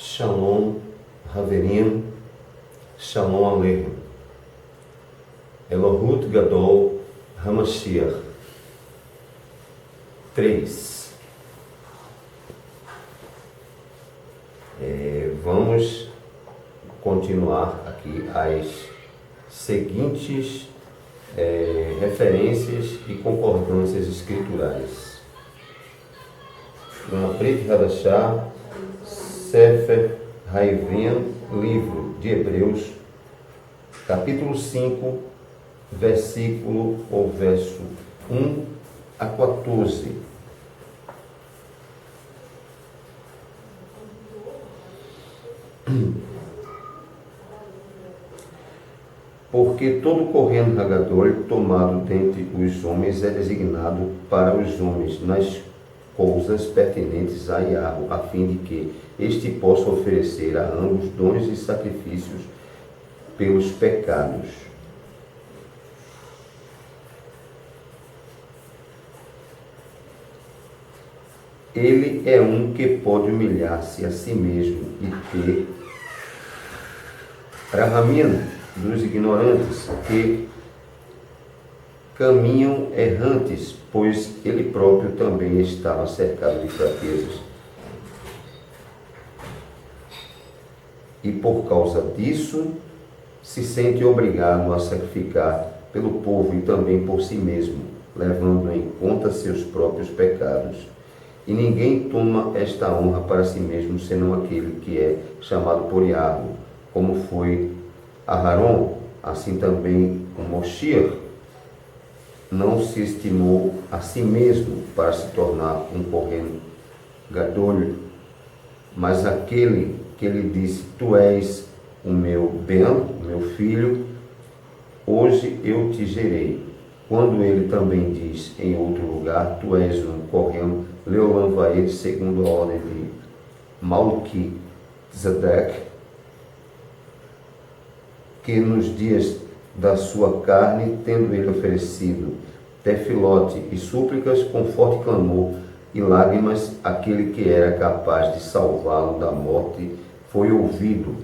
Shalom Haverim, Shalom Aleichem. Elohut Gadol Hamashiach. 3. Vamos continuar aqui as seguintes referências e concordâncias escriturais. Na Brit Hadashah, Sefer Haivim, livro de Hebreus, capítulo 5, verso 1 a 14. Porque todo Kohen Hagadol tomado dentre os homens é designado para os homens nas coisas pertinentes a Yahweh, a fim de que este possa oferecer a ambos dons e sacrifícios pelos pecados. Ele é um que pode humilhar-se a si mesmo e ter Rahamim dos ignorantes que caminham errantes, pois ele próprio também estava cercado de fraquezas. E por causa disso, se sente obrigado a sacrificar pelo povo e também por si mesmo, levando em conta seus próprios pecados. E ninguém toma esta honra para si mesmo, senão aquele que é chamado por Yahweh, como foi Aharon, assim também o Moshiach não se estimou a si mesmo para se tornar um Kohen Gadol, mas aquele que lhe disse: Tu és o meu Ben, o meu filho, hoje eu te gerei. Quando ele também diz em outro lugar: Tu és um Kohen Leolam Vaed, segundo a ordem de Malki Tzedek, que nos dias da sua carne, tendo ele oferecido tefilote e súplicas com forte clamor e lágrimas, aquele que era capaz de salvá-lo da morte foi ouvido.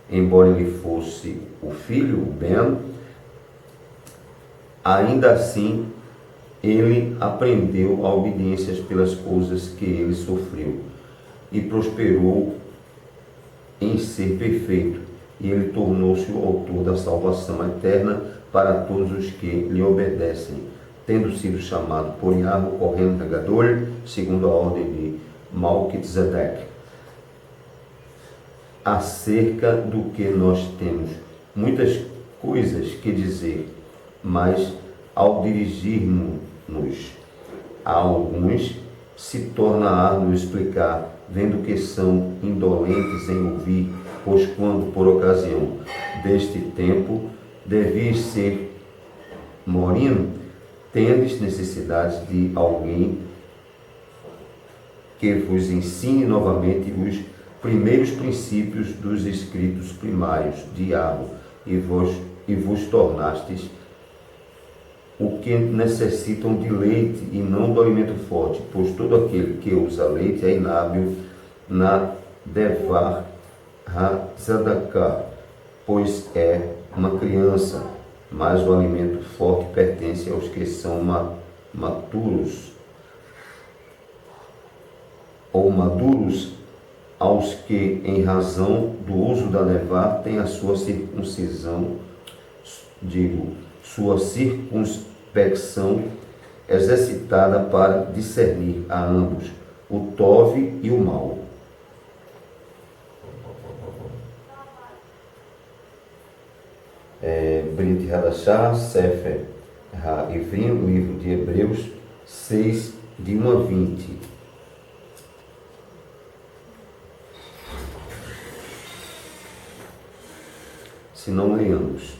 Embora ele fosse o filho, o Ben, ainda assim ele aprendeu a obediência pelas coisas que ele sofreu e prosperou em ser perfeito. E ele tornou-se o autor da salvação eterna para todos os que lhe obedecem, tendo sido chamado por Yahweh Kohen Hagadol, segundo a ordem de Malki-Tzedek. Acerca do que nós temos muitas coisas que dizer, mas ao dirigirmos-nos a alguns, se torna árduo explicar, vendo que são indolentes em ouvir, pois quando, por ocasião deste tempo, devias ser morino, tendes necessidade de alguém que vos ensine novamente os primeiros princípios dos escritos primários de Yahweh, e vos tornastes o que necessitam de leite e não do alimento forte, pois todo aquele que usa leite é inábil na Devar HaTzedakah, pois é uma criança, mas o alimento forte pertence aos que são maturos, ou maduros, aos que, em razão do uso da Devar, têm a sua circuncisão, sua circunspecção exercitada para discernir a ambos o Tov e o mal. Brit Hadashah, Sefer Haivim, livro de Hebreus 6, de 1 a 20. Se não leamos.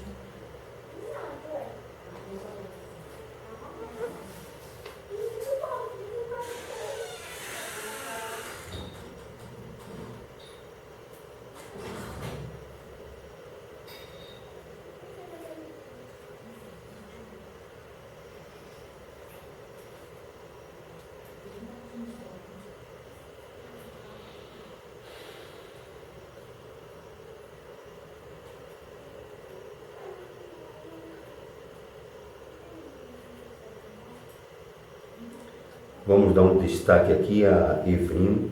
Vamos dar um destaque aqui a Ivrim,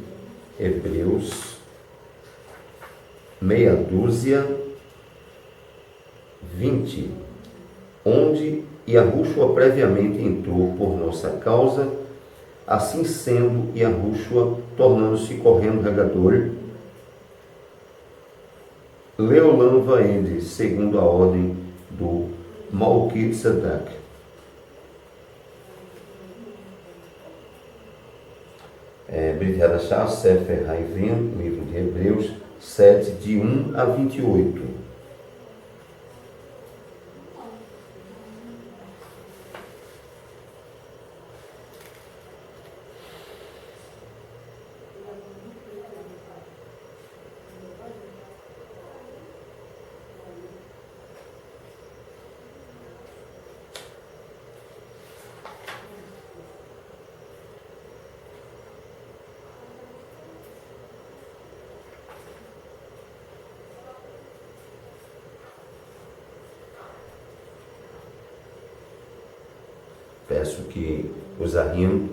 Hebreus, meia dúzia, 20, onde Yahushua previamente entrou por nossa causa, assim sendo Yahushua tornando-se correndo regador, Leolam Vaende, segundo a ordem do Malquitzedek. Brit Hadashah, Sefer Haivim, livro de Hebreus 7, de 1 a 28. Peço que os Ahim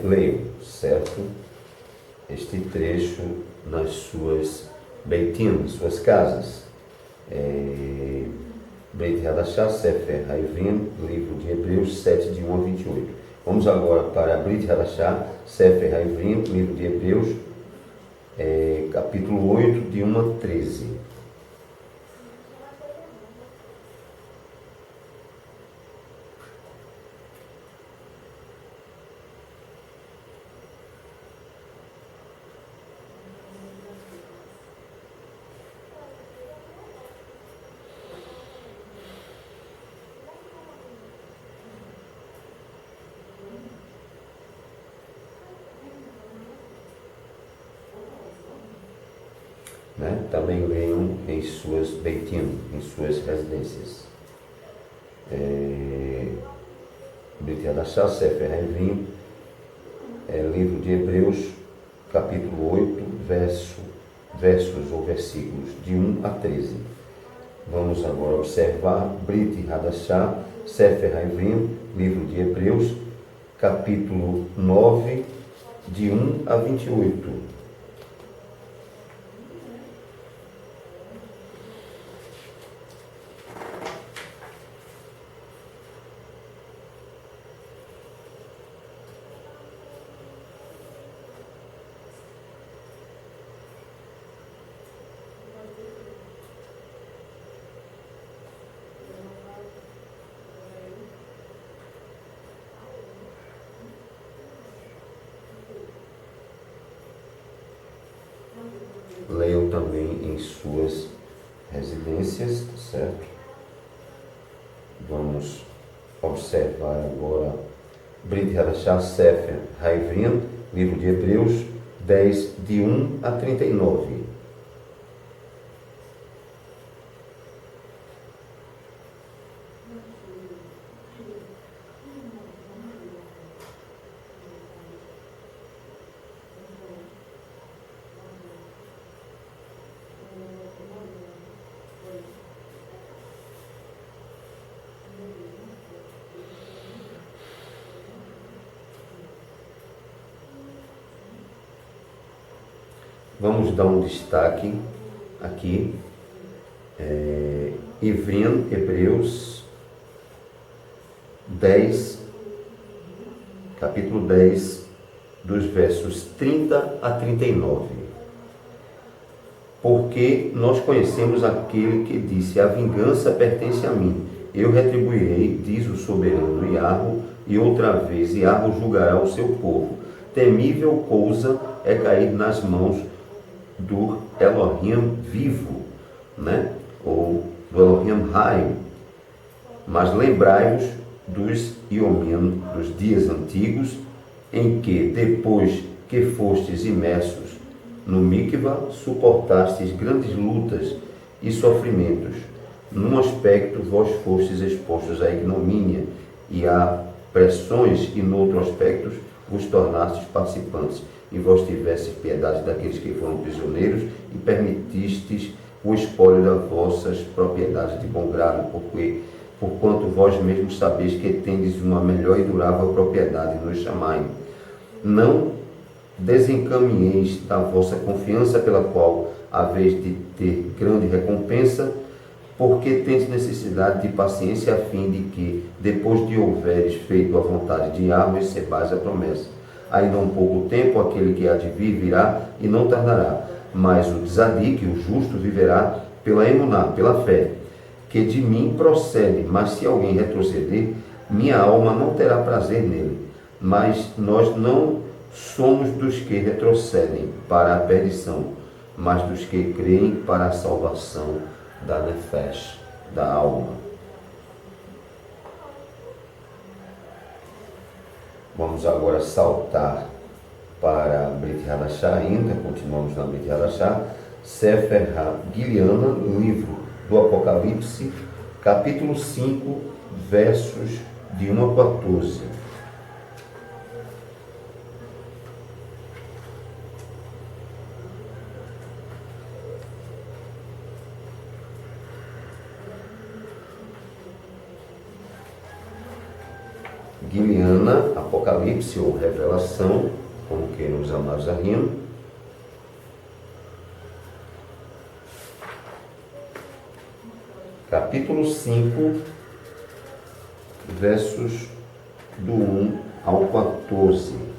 leiam, certo? Este trecho nas suas beitim, suas casas. Brit Hadashah, Sefer Haivim, livro de Hebreus 7, de 1 a 28. Vamos agora para Brit Hadashah, Sefer Haivim, livro de Hebreus, capítulo 8, de 1 a 13. Também leiam em suas beitim, em suas residências. Brit Hadashah, Sefer Haivim, livro de Hebreus, capítulo 8, versos ou versículos de 1 a 13. Vamos agora observar Brit Hadashah, Sefer Haivim, livro de Hebreus, capítulo 9, de 1 a 28. Leiam também em suas residências, certo? Vamos observar agora Brit Hadashah, Sefer Haivim, livro de Hebreus 10, de 1 a 39. Vamos dar um destaque aqui, Ivrim, Hebreus 10, capítulo 10, dos versos 30 a 39. Porque nós conhecemos aquele que disse: a vingança pertence a mim, eu retribuirei, diz o soberano Yahweh, e outra vez Yahweh julgará o seu povo. Temível coisa é cair nas mãos do Elohim vivo, ou do Elohim Haim. Mas lembrai-vos dos Yomim, dos dias antigos, em que, depois que fostes imersos no Mikvah, suportastes grandes lutas e sofrimentos. Num aspecto vós fostes expostos à ignomínia e a pressões, e no outro aspecto vos tornastes participantes. E vós tivestes piedade daqueles que foram prisioneiros, e permitistes o espólio das vossas propriedades de bom grado, porquanto vós mesmos sabeis que tendes uma melhor e durável propriedade no Shamayim. Não desencaminheis da vossa confiança, pela qual haveis de ter grande recompensa, porque tendes necessidade de paciência, a fim de que, depois de houveres feito a vontade de Yahweh, recebais a promessa. Ainda um pouco tempo, aquele que há de vir virá e não tardará, mas o tzaddik, o justo, viverá pela emuná, pela fé, que de mim procede. Mas se alguém retroceder, minha alma não terá prazer nele. Mas nós não somos dos que retrocedem para a perdição, mas dos que creem para a salvação da nefesh, da alma. Vamos agora saltar para Brit Hadashah ainda, continuamos na Brit Hadashah, Sefer HaGiliana, livro do Apocalipse, capítulo 5, versos de 1 a 14. Giliana, Apocalipse ou Revelação, como queiram os amados a rima. Capítulo 5, versos do 1 ao 14.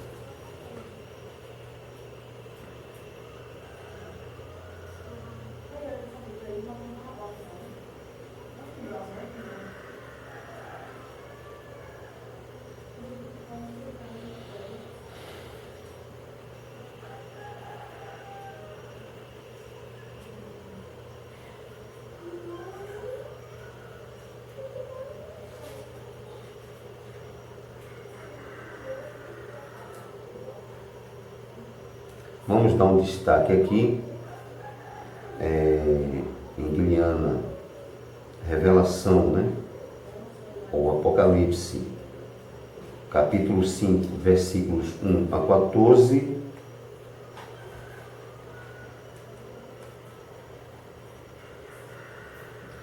Vamos dar um destaque aqui, em Giliana, Revelação, né? Ou Apocalipse, capítulo 5, versículos 1 a 14.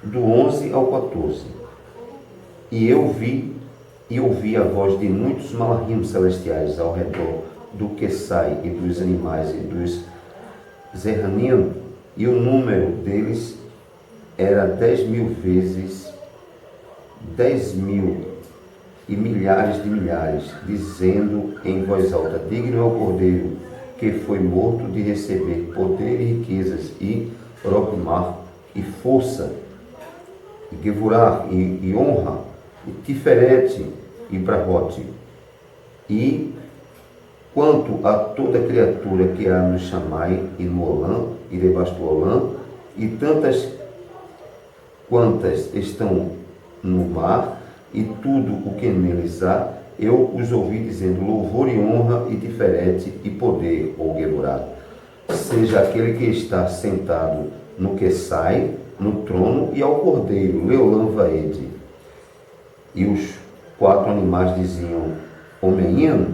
Do 11 ao 14. E eu ouvi a voz de muitos malachim celestiais ao redor do Quesai e dos animais e dos Zerranim, e o número deles era 10.000 vezes 10.000 e milhares de milhares, dizendo em voz alta: digno é o Cordeiro que foi morto de receber poder e riquezas e rokmah e força e gevurah e honra e tiferet e brahot. E quanto a toda criatura que há no Shammai e no Olã e debaixo do Olã, e tantas quantas estão no mar, e tudo o que neles há, eu os ouvi dizendo: louvor e honra e tiferet e poder, ou Geburah, seja aquele que está sentado no Quesai, no trono, e ao Cordeiro, Leolam Vaed. E os 4 animais diziam: Omein,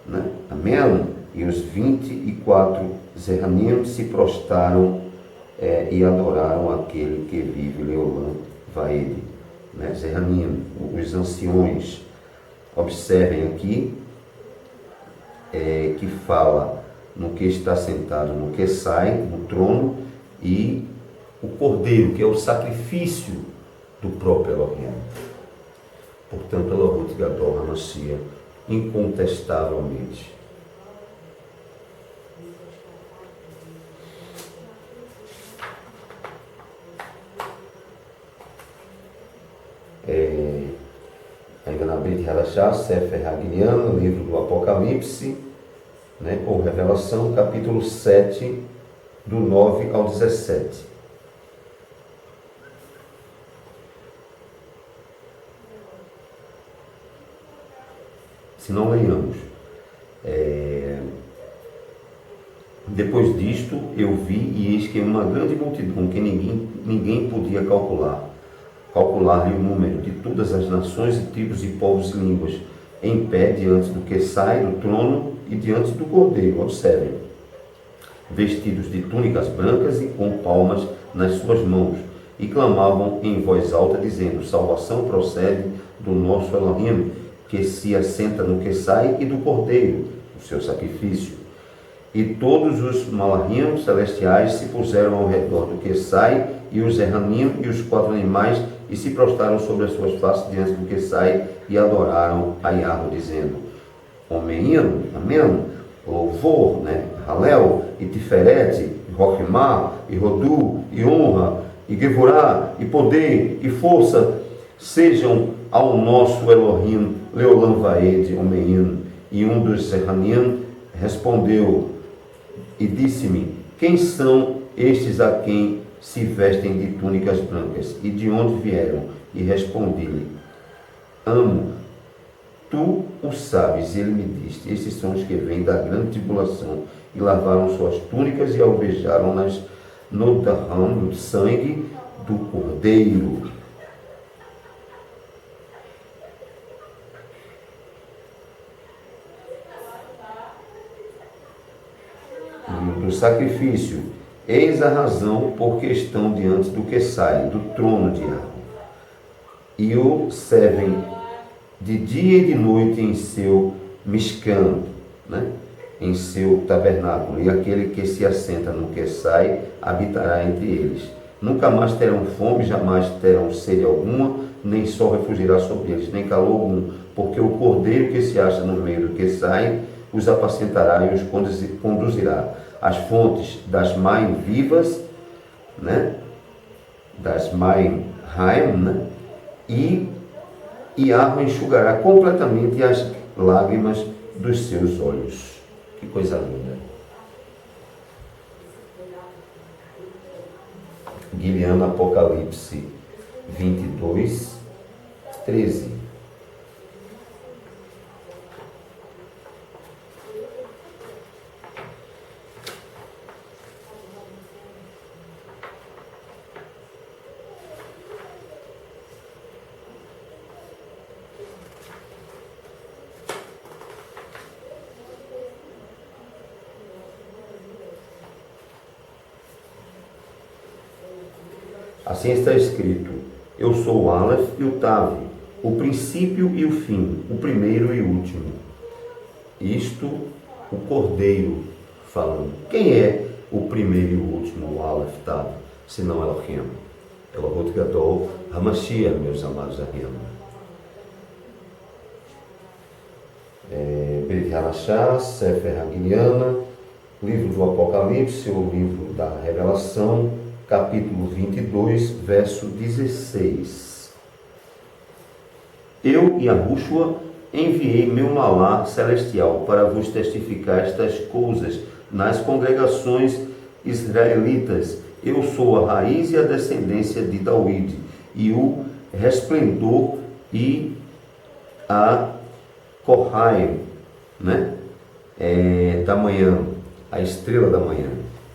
né? Amém. E os 24 Zerranim se prostraram e adoraram aquele que vive, Leolam Vaed, né? Zerranim, os anciões. Observem aqui que fala no que está sentado no Quesai, no trono, e o Cordeiro, que é o sacrifício do próprio Elohim. Portanto, Elohut Gadol HaMashiach, incontestavelmente. Ainda na Brit Hadashah, Sefer HaGiliana, livro do Apocalipse, né, ou Revelação, capítulo 7, do 9 ao 17. Se não leiamos. Depois disto, eu vi, e eis que uma grande multidão que ninguém podia calcular-lhe o número, de todas as nações e tribos e povos e línguas, em pé diante do que sai do trono e diante do Cordeiro. Observem, vestidos de túnicas brancas e com palmas nas suas mãos, e clamavam em voz alta, dizendo: salvação procede do nosso Elohim, que se assenta no Quesai, e do Cordeiro. o seu sacrifício. E todos os malachim celestiais se puseram ao redor do Quesai, e os Zerranim e os 4 animais, e se prostraram sobre as suas faces diante do Quesai, e adoraram a Yahweh, dizendo: Amém, amém, louvor, né? Halel, e Tiferet, e Rochimá, e Rodu, e honra, e Gevurá, e poder, e força, sejam ao nosso Elohim, Leolam Vaed, Amém. E um dos Zerranim respondeu e disse-me: quem são estes a quem se vestem de túnicas brancas? E de onde vieram? E respondi-lhe: Amo, tu o sabes. E ele me disse: esses são os que vêm da grande tribulação, e lavaram suas túnicas e alvejaram-nas no derram, no sangue do Cordeiro. Do sacrifício, eis a razão por que estão diante do Quesai, do trono de Yahweh, e o servem de dia e de noite em seu Mishkan, né? Em seu tabernáculo, e aquele que se assenta no Quesai habitará entre eles. Nunca mais terão fome, jamais terão sede alguma, nem sol refugirá sobre eles, nem calor algum, porque o cordeiro que se acha no meio do Quesai os apacentará e os conduzirá às fontes das Maim vivas, né? Das Maim Haim, né? E Yahweh enxugará completamente as lágrimas dos seus olhos. Que coisa linda. Guilherme, Apocalipse 22, 13. Assim está escrito: eu sou o Aleph e o Tav, o princípio e o fim, o primeiro e o último. Isto, o Cordeiro falando. Quem é o primeiro e o último, o Aleph, Tav, senão Elohim? Elohot Gadol HaMashiach, meus amados Ahim. Brit Hadashah, Sefer Hagiliana, livro do Apocalipse, ou livro da Revelação, capítulo 22, verso 16. Eu, Yahushua, enviei meu malá celestial para vos testificar estas coisas nas congregações israelitas. Eu sou a raiz e a descendência de David, e o resplendor e a Kohaim, né? Da manhã, a estrela da manhã,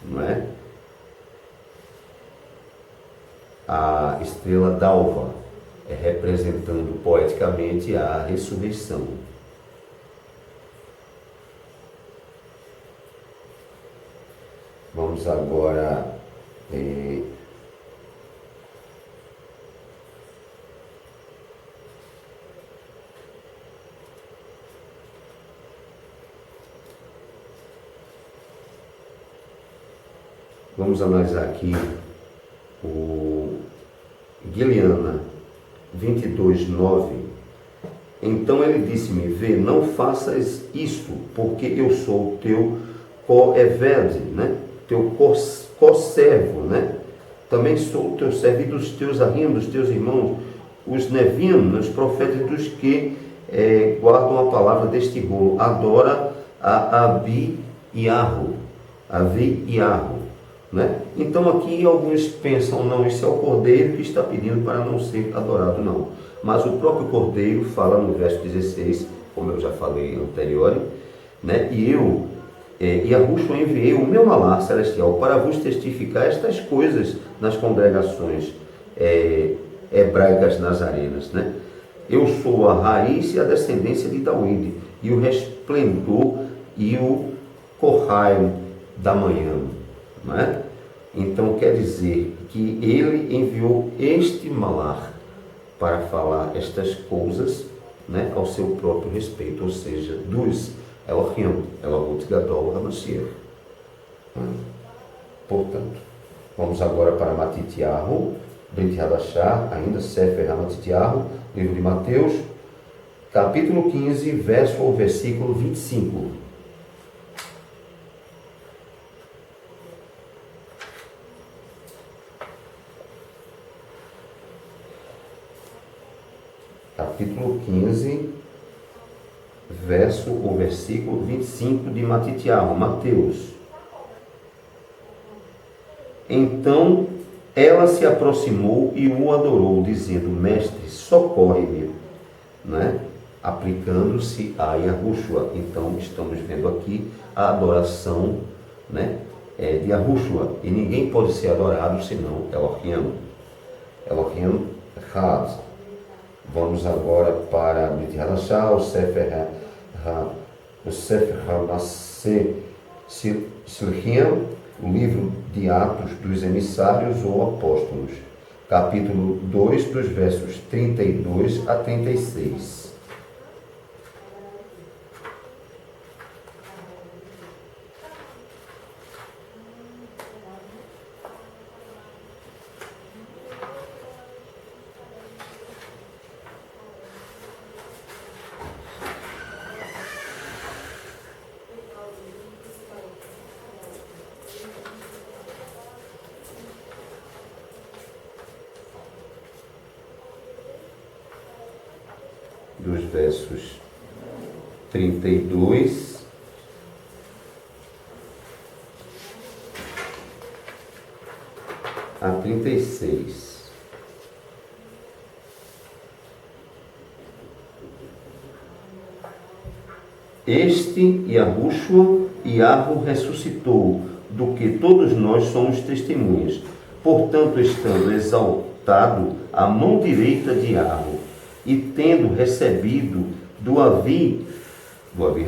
não é? A estrela d'alva, representando poeticamente a ressurreição. Vamos agora vamos analisar aqui o Guilherme 22, 9. Então ele disse-me: vê, não faças isto, porque eu sou o teu co-eved, né? Teu co-servo, né? Também sou o teu servo e dos teus ahim, dos teus irmãos, os nevim, os profetas dos que guardam a palavra deste rolo. Adora a Abi Yahu, né? Então aqui alguns pensam: não, isso é o cordeiro que está pedindo para não ser adorado, não. Mas o próprio cordeiro fala no verso 16, como eu já falei anterior, né? E eu, Yahushua, enviei o meu malá celestial para vos testificar estas coisas nas congregações hebraicas nazarenas, né? Eu sou a raiz e a descendência de David, e o resplendor e o Kohaim da manhã, não é? Então quer dizer que ele enviou este malach para falar estas coisas, né, ao seu próprio respeito, ou seja, dos Elohim, Elohut Gadol HaMashiach. Portanto, vamos agora para Matityahu, Brit Hadashah, ainda Sefer HaMatityahu, livro de Mateus, capítulo 15, verso ou versículo 25. Capítulo 15, verso ou versículo 25 de Matityahu, Mateus. Então ela se aproximou e o adorou, dizendo: Mestre, socorre-me, né? Aplicando-se a Yahushua. Então estamos vendo aqui a adoração, né, de Yahushua. E ninguém pode ser adorado senão Elohim. Elohim Had. Vamos agora para Brit Hadashah, o Sefer HaMaseh Silchim, o livro de Atos dos Emissários ou Apóstolos, capítulo 2, dos versos 32 a 36. Dos versos 32 a 36. Este Yahushua, Yahu ressuscitou, do que todos nós somos testemunhas. Portanto, estando exaltado à mão direita de Yahu, e tendo recebido do Avi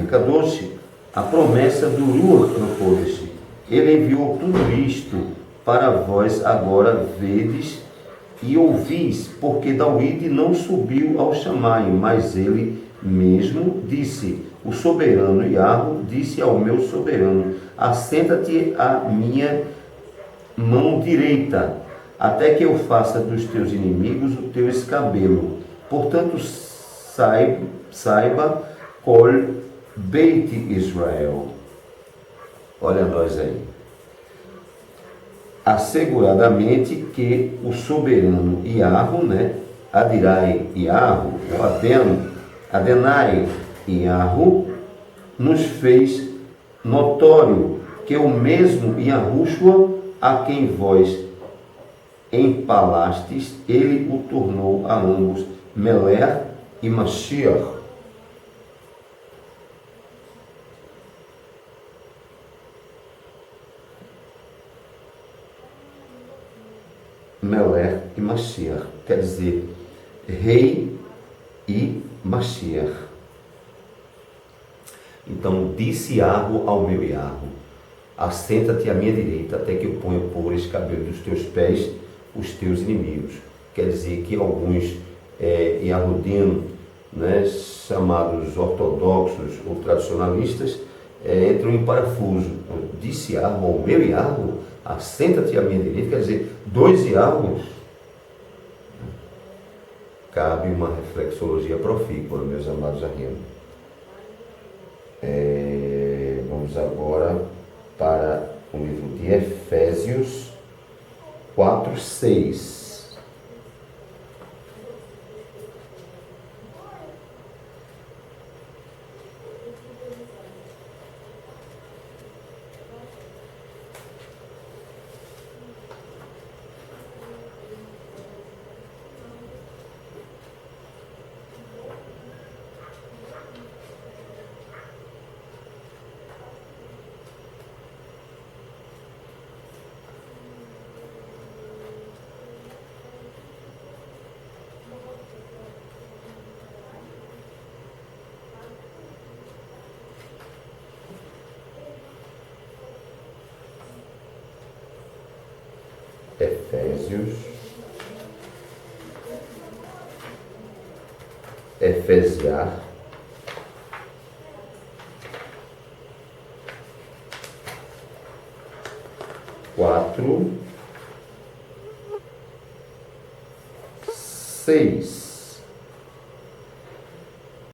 Hakadosh, a promessa do Ruach HaKodesh, ele enviou tudo isto para vós agora vedes e ouvis, porque David não subiu ao Shammai, mas ele mesmo disse: o soberano Yahu disse ao meu soberano: assenta-te à minha mão direita, até que eu faça dos teus inimigos o teu escabelo. Portanto, saiba, Kol Beit Israel. Olha nós aí. Asseguradamente que o soberano Yahu, né? Adirai Yahu, ou Adenai Yahu, nos fez notório que o mesmo Yahushua, a quem vós empalastes, ele o tornou a ambos Melech e Mashiach. Melech e Mashiach, quer dizer, Rei e Mashiach. Então, disse Yahu ao meu Yahu: assenta-te à minha direita, até que eu ponha por escabelo dos teus pés os teus inimigos. Quer dizer que alguns Yahudim, né, chamados ortodoxos ou tradicionalistas, entram em parafuso. Disse Yahu ao meu Yahu: assenta-te à minha direita, quer dizer, dois Yahus. Cabe uma reflexologia profícua, meus amados arrianos. Vamos agora para o livro de Efésios 4:6. Efésios, Efesiar, 4, 6.